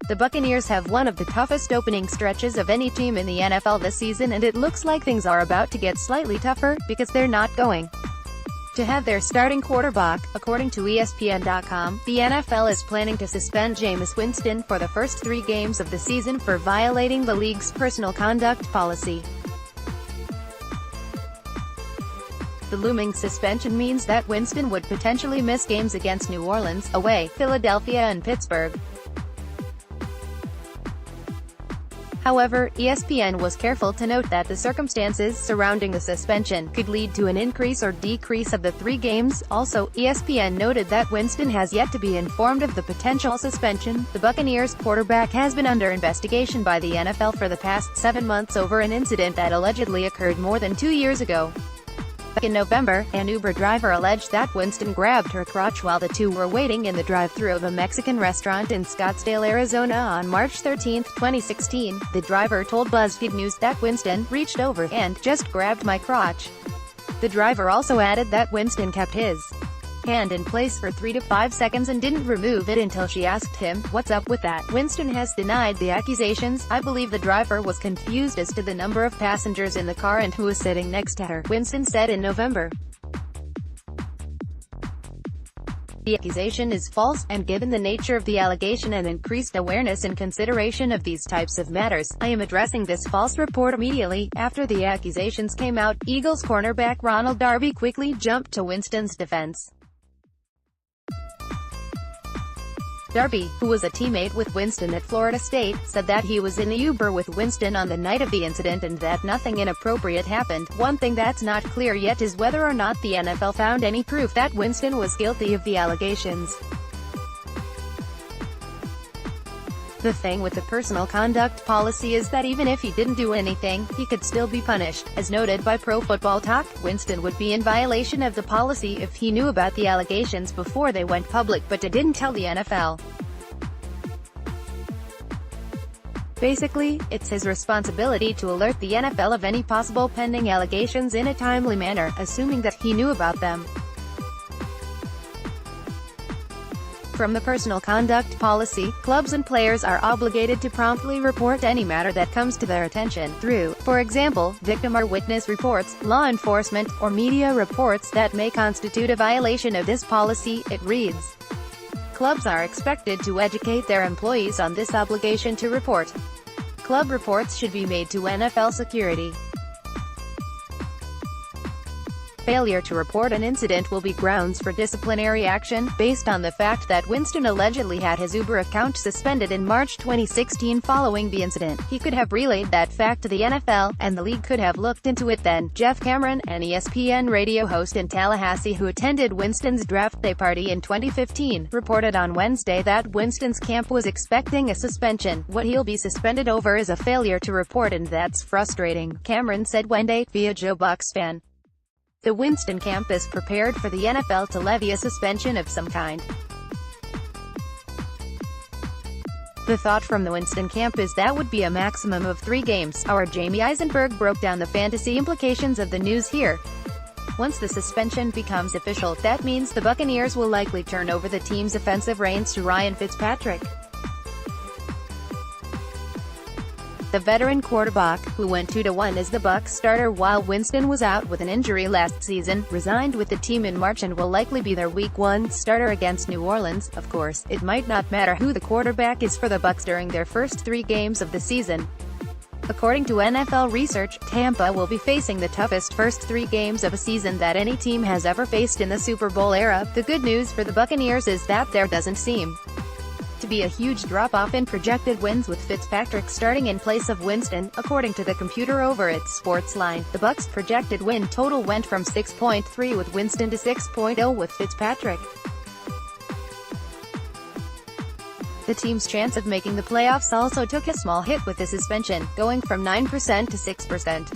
The Buccaneers have one of the toughest opening stretches of any team in the NFL this season, and it looks like things are about to get slightly tougher, because they're not going to have their starting quarterback. According to ESPN.com, the NFL is planning to suspend Jameis Winston for the first 3 games of the season for violating the league's personal conduct policy. The looming suspension means that Winston would potentially miss games against New Orleans, away, Philadelphia and Pittsburgh. However, ESPN was careful to note that the circumstances surrounding the suspension could lead to an increase or decrease of the 3 games. Also, ESPN noted that Winston has yet to be informed of the potential suspension. The Buccaneers quarterback has been under investigation by the NFL for the past 7 months over an incident that allegedly occurred more than 2 years ago. Back in November, an Uber driver alleged that Winston grabbed her crotch while the two were waiting in the drive-thru of a Mexican restaurant in Scottsdale, Arizona on March 13, 2016. The driver told BuzzFeed News that Winston reached over and just grabbed my crotch. The driver also added that Winston kept his hand in place for 3 to 5 seconds and didn't remove it until she asked him, "What's up with that?" Winston has denied the accusations. "I believe the driver was confused as to the number of passengers in the car and who was sitting next to her," Winston said in November. The accusation is false, and given the nature of the allegation and increased awareness in consideration of these types of matters, I am addressing this false report immediately." After the accusations came out, Eagles cornerback Ronald Darby quickly jumped to Winston's defense. Darby, who was a teammate with Winston at Florida State, said that he was in the Uber with Winston on the night of the incident and that nothing inappropriate happened. One thing that's not clear yet is whether or not the NFL found any proof that Winston was guilty of the allegations. The thing with the personal conduct policy is that even if he didn't do anything, he could still be punished. As noted by Pro Football Talk, Winston would be in violation of the policy if he knew about the allegations before they went public but didn't tell the NFL. Basically, it's his responsibility to alert the NFL of any possible pending allegations in a timely manner, assuming that he knew about them. From the personal conduct policy, clubs and players are obligated to promptly report any matter that comes to their attention, through, for example, victim or witness reports, law enforcement, or media reports that may constitute a violation of this policy. It reads, "Clubs are expected to educate their employees on this obligation to report. Club reports should be made to NFL security. Failure to report an incident will be grounds for disciplinary action, based on the fact that Winston allegedly had his Uber account suspended in March 2016 following the incident. He could have relayed that fact to the NFL, and the league could have looked into it then." Jeff Cameron, an ESPN radio host in Tallahassee who attended Winston's draft day party in 2015, reported on Wednesday that Winston's camp was expecting a suspension. "What he'll be suspended over is a failure to report, and that's frustrating," Cameron said Wednesday, via Joe Bucs Fan. The Winston camp is prepared for the NFL to levy a suspension of some kind. The thought from the Winston camp is that would be a maximum of 3 games. Our Jamie Eisenberg broke down the fantasy implications of the news here. Once the suspension becomes official, that means the Buccaneers will likely turn over the team's offensive reins to Ryan Fitzpatrick. The veteran quarterback, who went 2-1 as the Bucs starter while Winston was out with an injury last season, resigned with the team in March and will likely be their Week 1 starter against New Orleans. Of course, it might not matter who the quarterback is for the Bucs during their first 3 games of the season. According to NFL research, Tampa will be facing the toughest first 3 games of a season that any team has ever faced in the Super Bowl era. The good news for the Buccaneers is that there doesn't seem to be a huge drop-off in projected wins with Fitzpatrick starting in place of Winston. According to the computer over at Sportsline, the Bucs' projected win total went from 6.3 with Winston to 6.0 with Fitzpatrick. The team's chance of making the playoffs also took a small hit with the suspension, going from 9% to 6%.